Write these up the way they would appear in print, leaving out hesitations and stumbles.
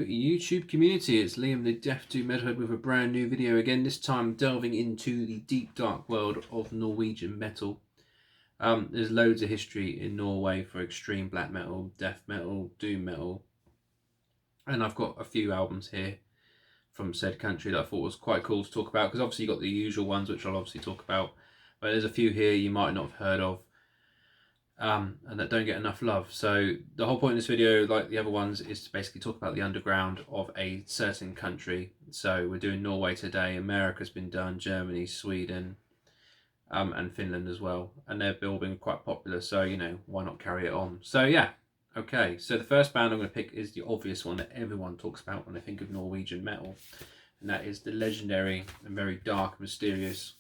YouTube community, it's Liam the Deaf to Metalhead with a brand new video again, this time delving into the deep dark world of Norwegian metal. There's loads of history in Norway for extreme black metal, death metal, doom metal, and I've got a few albums here from said country that I thought was quite cool to talk about, because obviously you've got the usual ones which I'll obviously talk about, but there's a few here you might not have heard of. And that don't get enough love. So the whole point of this video, like the other ones, is to basically talk about the underground of a certain country. So we're doing Norway today, America's been done, Germany, Sweden, and Finland as well. And they're all been quite popular, so you know, why not carry it on? So yeah, okay. So the first band I'm going to pick is the obvious one that everyone talks about when they think of Norwegian metal. And that is the legendary and very dark and mysterious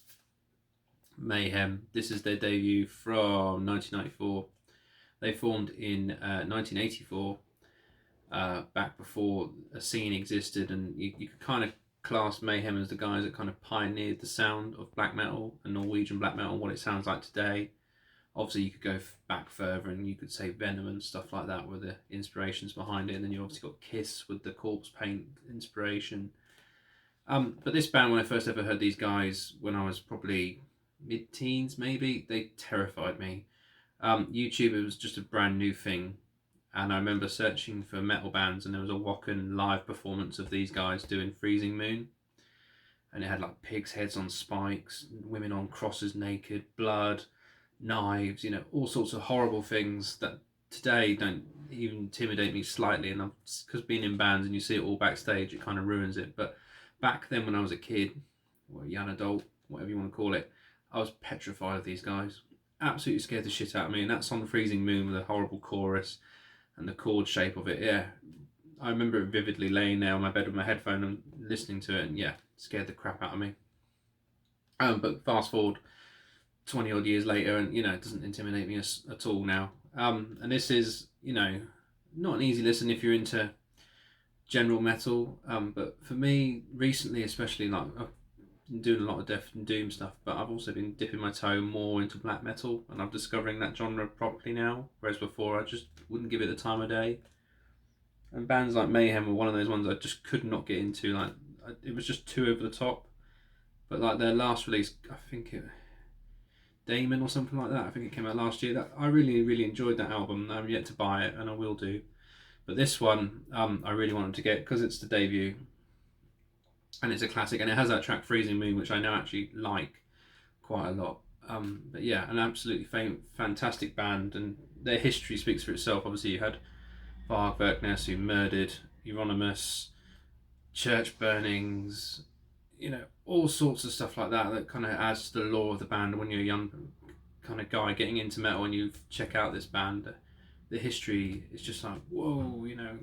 Mayhem. This is their debut from 1994. They formed in 1984, back before a scene existed, and you could kind of class Mayhem as the guys that kind of pioneered the sound of black metal and Norwegian black metal, what it sounds like today. Obviously you could go back further and you could say Venom and stuff like that were the inspirations behind it, and then you obviously got Kiss with the corpse paint inspiration. But this band, when I first ever heard these guys, when I was probably mid-teens maybe, they terrified me. YouTube, it was just a brand new thing, and I remember searching for metal bands, and there was a Wacken live performance of these guys doing Freezing Moon, and it had like pigs' heads on spikes, women on crosses naked, blood, knives, you know, all sorts of horrible things that today don't even intimidate me slightly, and because being in bands and you see it all backstage, it kind of ruins it. But back then when I was a kid, or a young adult, whatever you want to call it, I was petrified of these guys. Absolutely scared the shit out of me. And that song Freezing Moon with a horrible chorus and the chord shape of it, yeah. I remember it vividly, laying there on my bed with my headphone and listening to it, and yeah, scared the crap out of me. But fast forward 20 odd years later, and you know, it doesn't intimidate me at all now. And this is, you know, not an easy listen if you're into general metal. But for me, recently especially, like, I've been doing a lot of death and doom stuff, but I've also been dipping my toe more into black metal, and I'm discovering that genre properly now, whereas before I just wouldn't give it the time of day. And bands like Mayhem were one of those ones I just could not get into. Like, it was just too over the top. But like their last release, I think it Damon or something like that, I think it came out last year, that I really enjoyed that album. I'm yet to buy it, and I will do. But this one, I really wanted to get, because it's the debut and it's a classic, and it has that track Freezing Moon, which I now actually like quite a lot. But yeah, an absolutely fantastic band, and their history speaks for itself. Obviously you had Varg Vikernes, who murdered Euronymous, church burnings, you know, all sorts of stuff like that, that kind of adds to the lore of the band. When you're a young kind of guy getting into metal and you check out this band, the history is just like, whoa, you know,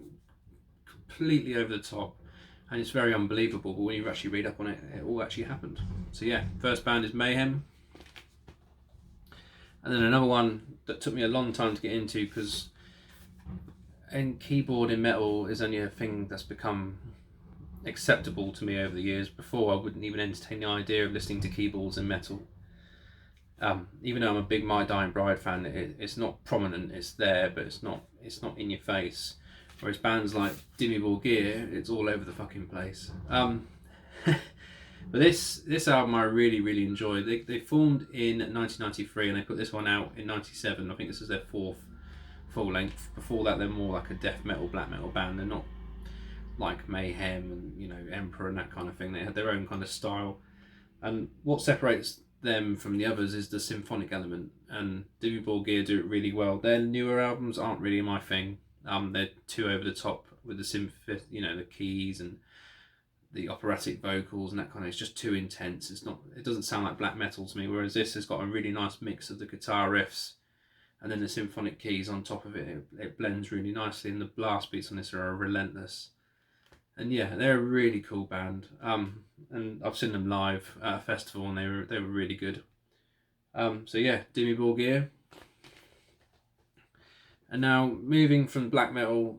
completely over the top, and it's very unbelievable, but when you actually read up on it, it all actually happened. So yeah, first band is Mayhem. And then another one that took me a long time to get into, because keyboard in metal is only a thing that's become acceptable to me over the years. Before, I wouldn't even entertain the idea of listening to keyboards in metal. Even though I'm a big My Dying Bride fan, it's not prominent. It's there, but it's not in your face. Whereas bands like Dimmu Borgir, it's all over the fucking place. But this album I really enjoyed. They formed in 1993, and they put this one out in 97. I think this is their fourth full length. Before that, they're more like a death metal, black metal band. They're not like Mayhem and, you know, Emperor and that kind of thing. They had their own kind of style, and what separates them from the others is the symphonic element, and Dimmu Borgir do it really well. Their newer albums aren't really my thing. They're too over the top with the you know, the keys and the operatic vocals and that kind of, it's just too intense. It doesn't sound like black metal to me, whereas this has got a really nice mix of the guitar riffs and then the symphonic keys on top of it. It blends really nicely, and the blast beats on this are relentless. And yeah, they're a really cool band. And I've seen them live at a festival, and they were really good. So yeah, Dimmu Borgir. And now moving from black metal,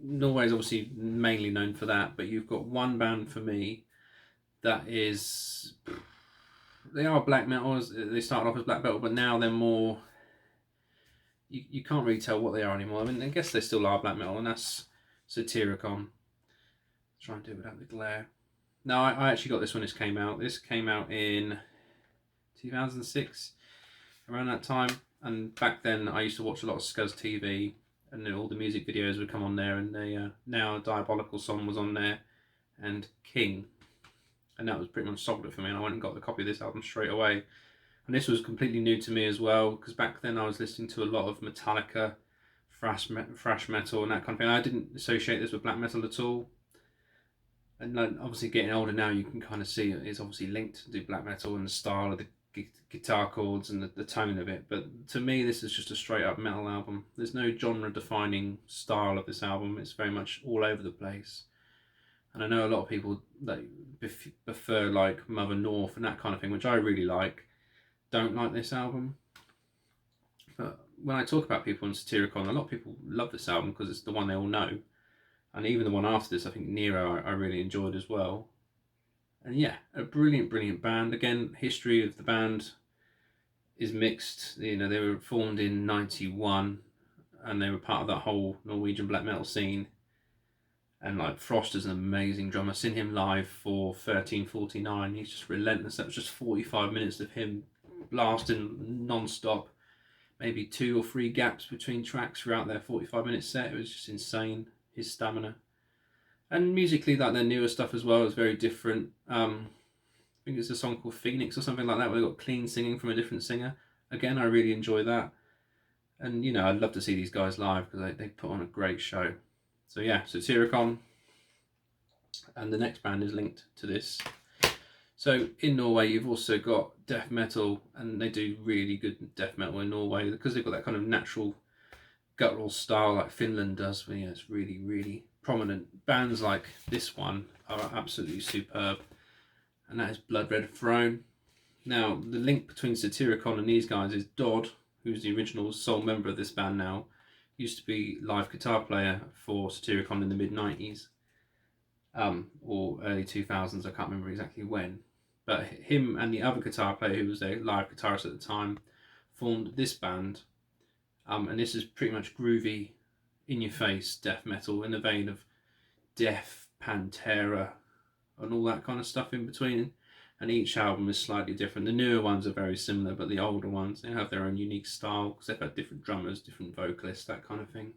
Norway is obviously mainly known for that, but you've got one band for me that is, they are black metal. They started off as black metal, but now they're more, you can't really tell what they are anymore. I mean, I guess they still are black metal, and that's Satyricon. Try and do it without the glare. No, I actually got this when this came out. This came out in 2006, around that time. And back then, I used to watch a lot of Scuzz TV, and all the music videos would come on there. And they Now Diabolical Song was on there, and King, and that was pretty much solved it for me. And I went and got the copy of this album straight away. And this was completely new to me as well, because back then I was listening to a lot of Metallica, thrash metal, and that kind of thing. I didn't associate this with black metal at all. And obviously, getting older now, you can kind of see it's obviously linked to black metal and the style of the guitar chords and the tone of it. But to me, this is just a straight up metal album. There's no genre defining style of this album. It's very much all over the place. And I know a lot of people that prefer like Mother North and that kind of thing, which I really like, don't like this album. But when I talk about people on Satyricon, a lot of people love this album because it's the one they all know. And even the one after this, I think Nero, I really enjoyed as well. And yeah, a brilliant, brilliant band. Again, history of the band is mixed. You know, they were formed in '91, and they were part of that whole Norwegian black metal scene. And like Frost is an amazing drummer. I've seen him live for 1349. He's just relentless. That was just 45 minutes of him blasting non-stop. Maybe 2 or 3 gaps between tracks throughout their 45-minute set. It was just insane, his stamina. And musically, like their newer stuff as well is very different. I think it's a song called Phoenix or something like that, where they got clean singing from a different singer. Again, I really enjoy that. And, you know, I'd love to see these guys live because they put on a great show. So yeah, Satyricon. And the next band is linked to this. So in Norway, you've also got death metal, and they do really good death metal in Norway because they've got that kind of natural guttural style like Finland does. Where, yeah, it's really, really prominent. Bands like this one are absolutely superb, and that is Blood Red Throne. Now, the link between Satyricon and these guys is Dodd, who's the original sole member of this band now, used to be live guitar player for Satyricon in the mid-90s. Or early 2000s, I can't remember exactly when. But him and the other guitar player, who was their live guitarist at the time, formed this band. And this is pretty much groovy, in-your-face death metal in the vein of Death, Pantera, and all that kind of stuff in between. And each album is slightly different. The newer ones are very similar, but the older ones, they have their own unique style because they've had different drummers, different vocalists, that kind of thing.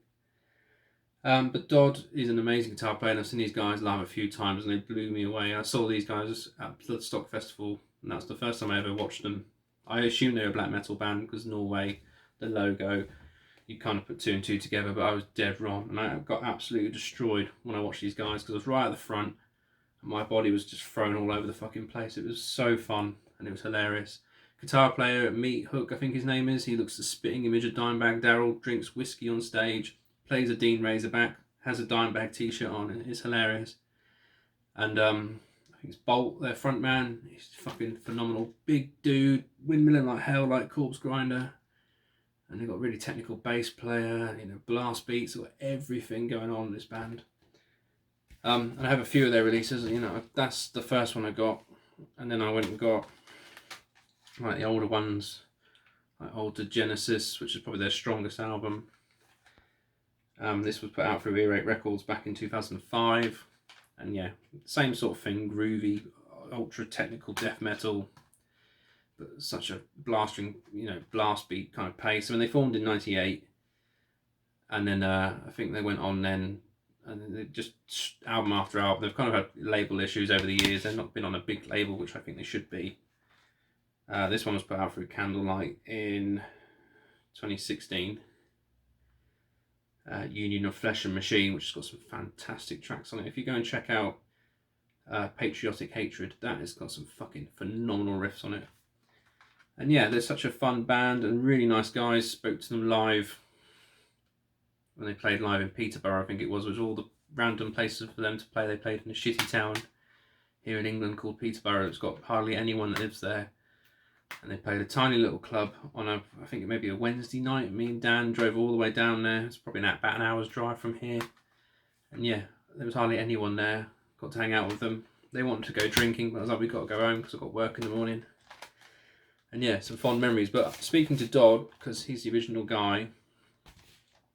But Dodd is an amazing guitar player, and I've seen these guys live a few times and they blew me away. I saw these guys at Bloodstock Festival, and that's the first time I ever watched them. I assume they're a black metal band because Norway, the logo, you kind of put 2 and 2 together, but I was dead wrong, and I got absolutely destroyed when I watched these guys because I was right at the front and my body was just thrown all over the fucking place. It was so fun and it was hilarious. Guitar player, Meat Hook, I think his name is, he looks the spitting image of Dimebag Darrell, drinks whiskey on stage, plays a Dean Razorback, has a Dimebag t-shirt on, and it's hilarious. And I think it's Bolt, their front man. He's fucking phenomenal. Big dude, windmilling like hell, like Corpse Grinder. And they've got a really technical bass player, you know, blast beats, got everything going on in this band. And I have a few of their releases, you know, that's the first one I got. And then I went and got like the older ones, like Older Genesis, which is probably their strongest album. This was put out through Earache Records back in 2005, and yeah, same sort of thing, groovy, ultra technical death metal, but such a blasting, you know, blast beat kind of pace. I mean, they formed in '98, and then I think they went on then, and they just album after album. They've kind of had label issues over the years. They've not been on a big label, which I think they should be. This one was put out through Candlelight in 2016. Union of Flesh and Machine, which has got some fantastic tracks on it. If you go and check out Patriotic Hatred, that has got some fucking phenomenal riffs on it. And yeah, they're such a fun band and really nice guys. Spoke to them live when they played live in Peterborough, I think it was all the random places for them to play. They played in a shitty town here in England called Peterborough. It's got hardly anyone that lives there. And they played a tiny little club on I think it may be a Wednesday night. Me and Dan drove all the way down there. It's probably about an hour's drive from here. And yeah, there was hardly anyone there. Got to hang out with them. They wanted to go drinking, but I was like, we've got to go home because I've got work in the morning. And yeah, some fond memories. But speaking to Dodd, because he's the original guy,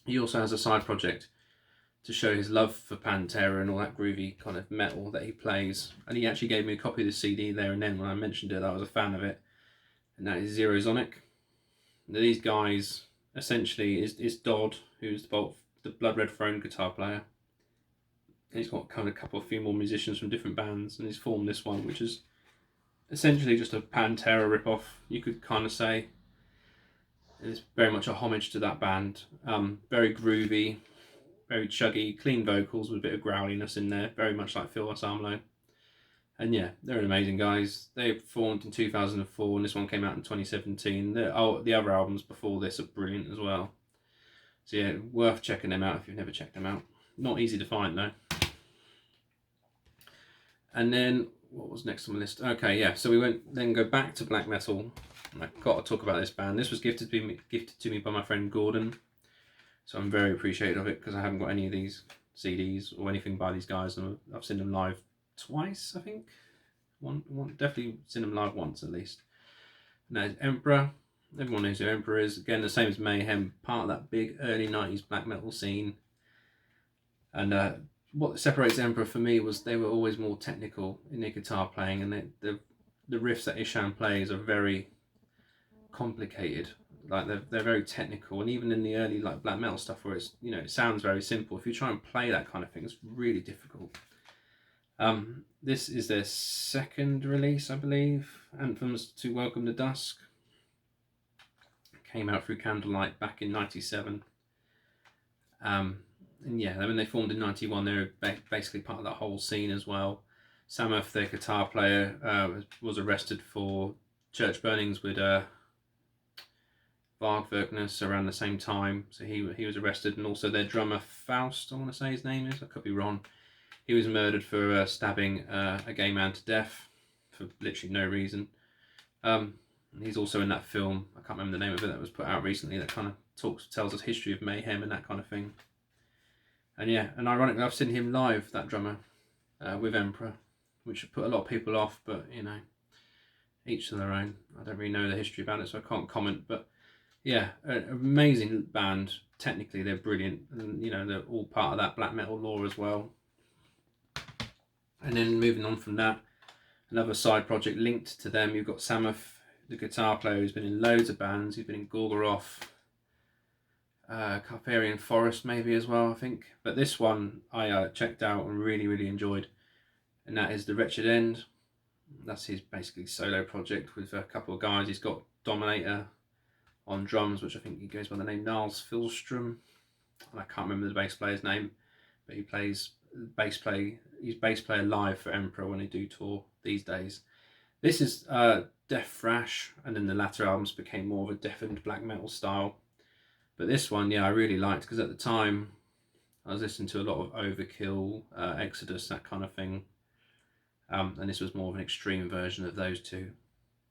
he also has a side project to show his love for Pantera and all that groovy kind of metal that he plays. And he actually gave me a copy of the CD there and then when I mentioned it. I was a fan of it, and that is ZeroZonic. These guys essentially is Dodd, who's the Blood Red Throne guitar player. And he's got kind of a few more musicians from different bands, and he's formed this one, which is essentially just a Pantera ripoff, you could kind of say. It's very much a homage to that band. Very groovy, very chuggy, clean vocals with a bit of growliness in there, very much like Phil Anselmo. And yeah, they're amazing guys. They formed in 2004, and this one came out in 2017. The other albums before this are brilliant as well. So yeah, worth checking them out if you've never checked them out. Not easy to find though. And then, what was next on the list? Okay, yeah, so we go back to black metal. I've got to talk about this band. This was gifted to me by my friend Gordon. So I'm very appreciative of it, because I haven't got any of these CDs or anything by these guys, and I've seen them live twice, I think. One definitely seen them live once at least. And that is Emperor. Everyone knows who Emperor is. Again, the same as Mayhem, part of that big early 90s black metal scene. And what separates Emperor for me was they were always more technical in their guitar playing, and the riffs that Isham plays are very complicated. Like they're very technical, and even in the early like black metal stuff where it's, you know, it sounds very simple, if you try and play that kind of thing, it's really difficult. This is their second release, I believe, Anthems to Welcome the Dusk. Came out through Candlelight back in '97. And yeah, when they formed in '91, they were basically part of that whole scene as well. Samuth, their guitar player, was arrested for church burnings with Varg around the same time, so he was arrested, and also their drummer Faust, I want to say his name is, I could be wrong. He was murdered for stabbing a gay man to death for literally no reason. He's also in that film, I can't remember the name of it, that was put out recently, that kind of tells us history of Mayhem and that kind of thing. And yeah, and ironically, I've seen him live, that drummer, with Emperor, which put a lot of people off, but you know, each to their own. I don't really know the history about it, so I can't comment, but yeah, an amazing band. Technically, they're brilliant, and you know, they're all part of that black metal lore as well. And then moving on from that, another side project linked to them, you've got Samuth, the guitar player, who's been in loads of bands. He's been in Gorgoroth, Carpathian Forest maybe as well, I think. But this one I checked out and really enjoyed, and that is the Wretched End. That's his basically solo project with a couple of guys. He's got Dominator on drums, which I think he goes by the name Niles Filstrom, and I can't remember the bass player's name, but he plays he's bass player live for Emperor when they do tour these days. This is death thrash, and then the latter albums became more of a deafened black metal style. But this one, yeah, I really liked, because at the time I was listening to a lot of Overkill, Exodus, that kind of thing, and this was more of an extreme version of those two.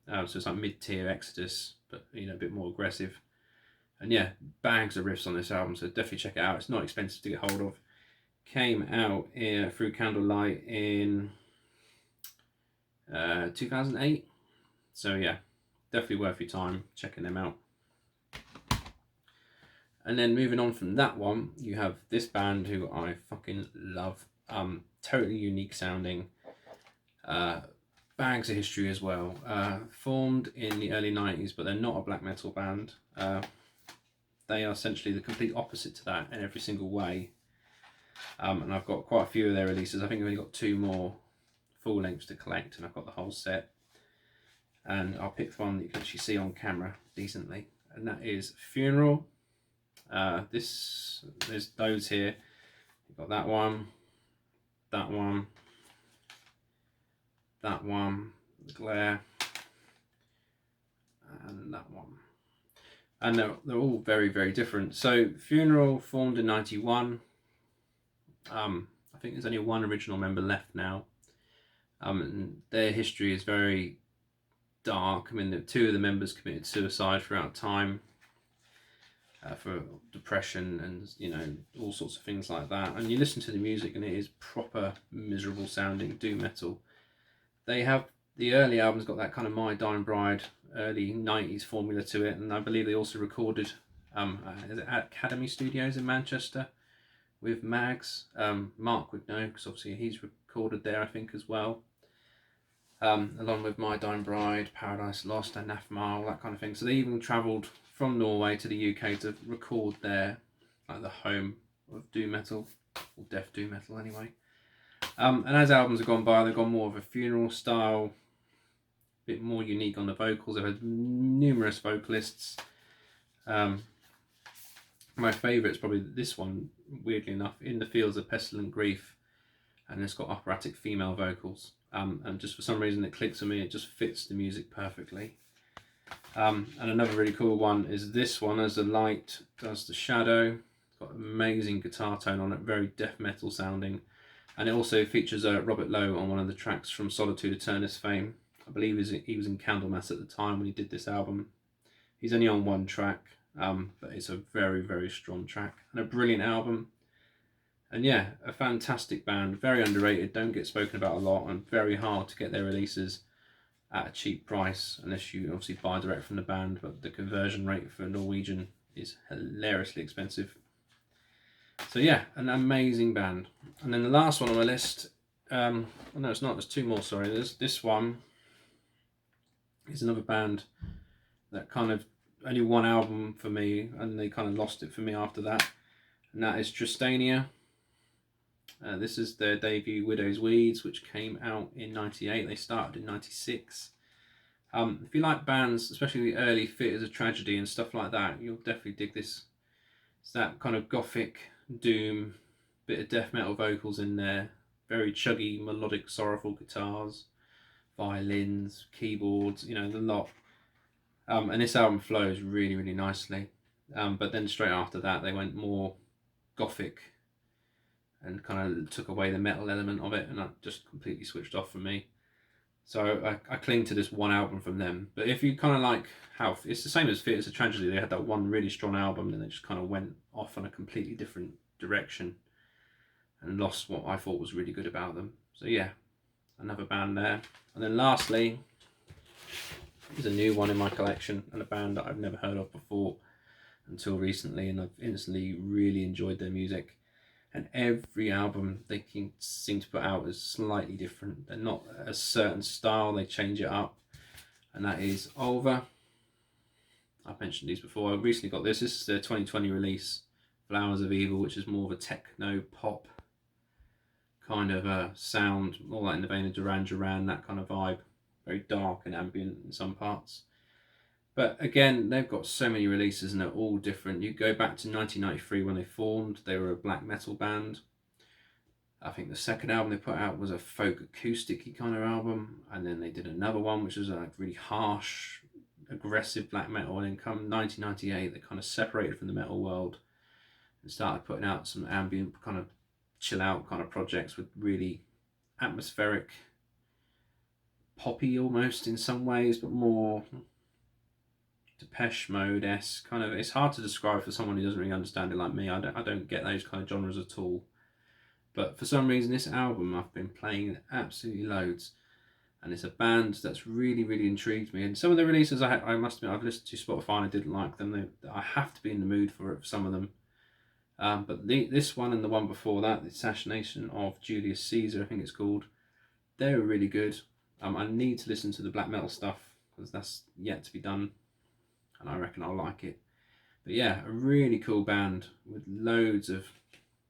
So it's like mid-tier Exodus, but you know, a bit more aggressive. And yeah, bags of riffs on this album, so definitely check it out. It's not expensive to get hold of. Came out through Candlelight in 2008. So yeah, definitely worth your time checking them out. And then moving on from that one, you have this band who I fucking love. Totally unique sounding. Bags of history as well. Formed in the early 90s, but they're not a black metal band. They are essentially the complete opposite to that in every single way. And I've got quite a few of their releases. I think I've only got 2 more full lengths to collect, and I've got the whole set. And I'll pick one that you can actually see on camera decently, and that is Funeral. There's those here. You've got that one, that one, that one, the Glare, and that one. And they're all very different. So Funeral formed in '91. I think there's only one original member left now. And their history is very dark. I mean, 2 of the members committed suicide throughout time. For depression and, you know, all sorts of things like that. And you listen to the music and it is proper miserable sounding doom metal. They have, the early albums got that kind of My Dying Bride early 90s formula to it, and I believe they also recorded at Academy Studios in Manchester, with Mags. Mark would know because obviously he's recorded there, I think, as well. Along with My Dying Bride, Paradise Lost, Anathema, all that kind of thing. So they even travelled from Norway to the UK to record there, like the home of doom metal, or death doom metal anyway. And as albums have gone by, they've gone more of a funeral style, a bit more unique on the vocals. They've had numerous vocalists. My favourite is probably this one, weirdly enough, In the Fields of Pestilent Grief, and it's got operatic female vocals. And just for some reason it clicks with me, it just fits the music perfectly. And another really cool one is this one, As the Light Does the Shadow. It's got amazing guitar tone on it, very death metal sounding. And it also features Robert Lowe on one of the tracks from Solitude Aeternus fame. I believe he was in Candlemass at the time when he did this album. He's only on one track, but it's a very, very strong track and a brilliant album. And yeah, a fantastic band, very underrated, don't get spoken about a lot, and very hard to get their releases at a cheap price unless you obviously buy direct from the band, but the conversion rate for Norwegian is hilariously expensive. So yeah, an amazing band. And then the last one on my list, no it's not, there's two more, sorry. There's this one is another band that kind of only one album for me, and they kind of lost it for me after that, and that is Tristania. This is their debut, Widow's Weeds, which came out in '98. They started in '96. If you like bands, especially the early Fit as a Tragedy and stuff like that, you'll definitely dig this. It's that kind of gothic doom, bit of death metal vocals in there, very chuggy, melodic, sorrowful guitars, violins, keyboards, you know, the lot. And this album flows really, really nicely. But then straight after that, they went more gothic and kind of took away the metal element of it, and that just completely switched off for me. So I cling to this one album from them. But if you kind of like how it's the same as Fit as a Tragedy, they had that one really strong album, and they just kind of went off on a completely different direction and lost what I thought was really good about them. So yeah, another band there. And then lastly is a new one in my collection, and a band that I've never heard of before until recently, and I've instantly really enjoyed their music. And every album they can seem to put out is slightly different. They're not a certain style, they change it up. And that is Ulver. I've mentioned these before. I recently got this. This is their 2020 release, Flowers of Evil, which is more of a techno pop kind of a sound, more like in the vein of Duran Duran, that kind of vibe. Very dark and ambient in some parts. But again, they've got so many releases and they're all different. You go back to 1993 when they formed, they were a black metal band. I think the second album they put out was a folk acoustic kind of album, and then they did another one which was like really harsh, aggressive black metal, and then come 1998 they kind of separated from the metal world and started putting out some ambient kind of chill out kind of projects with really atmospheric, poppy almost in some ways, but more Depeche Mode-esque kind of. It's hard to describe for someone who doesn't really understand it like me. I don't get those kind of genres at all. But for some reason, this album I've been playing absolutely loads, and it's a band that's really, really intrigued me. And some of the releases I must admit I've listened to Spotify and I didn't like them. I have to be in the mood for it for some of them. But this one and the one before that, The Assassination of Julius Caesar, I think it's called, they're really good. I need to listen to the black metal stuff because that's yet to be done, and I reckon I'll like it. But yeah, a really cool band with loads of,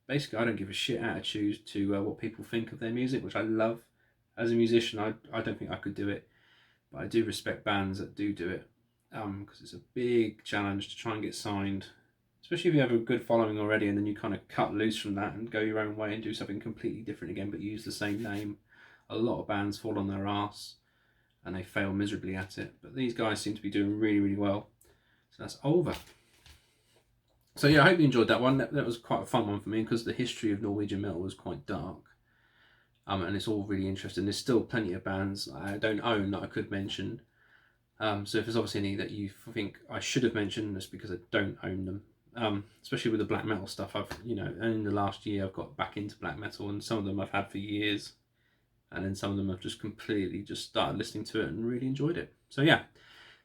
basically I don't give a shit attitude to what people think of their music, which I love. As a musician, I don't think I could do it, but I do respect bands that do it, because it's a big challenge to try and get signed, especially if you have a good following already and then you kind of cut loose from that and go your own way and do something completely different again but use the same name. A lot of bands fall on their arse and they fail miserably at it, but these guys seem to be doing really, really well. So that's Ulver. So yeah, I hope you enjoyed that one. That was quite a fun one for me because the history of Norwegian metal was quite dark, and it's all really interesting. There's still plenty of bands I don't own that I could mention, so if there's obviously any that you think I should have mentioned, that's because I don't own them. Especially with the black metal stuff, I've, in the last year I've got back into black metal, and some of them I've had for years, and then some of them I've just completely just started listening to it and really enjoyed it. So yeah,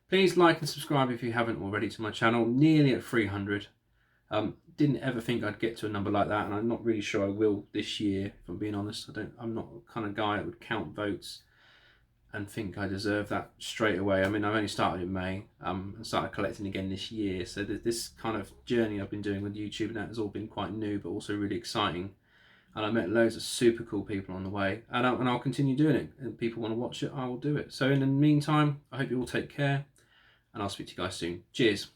please like and subscribe if you haven't already to my channel. Nearly at 300. Didn't ever think I'd get to a number like that, and I'm not really sure I will this year, if I'm being honest. I'm not the kind of guy that would count votes and think I deserve that straight away. I mean, I've only started in May, and started collecting again this year, so this kind of journey I've been doing with YouTube and that has all been quite new, but also really exciting. And I met loads of super cool people on the way, and I'll continue doing it. And if people want to watch it, I will do it. So in the meantime, I hope you all take care, and I'll speak to you guys soon. Cheers.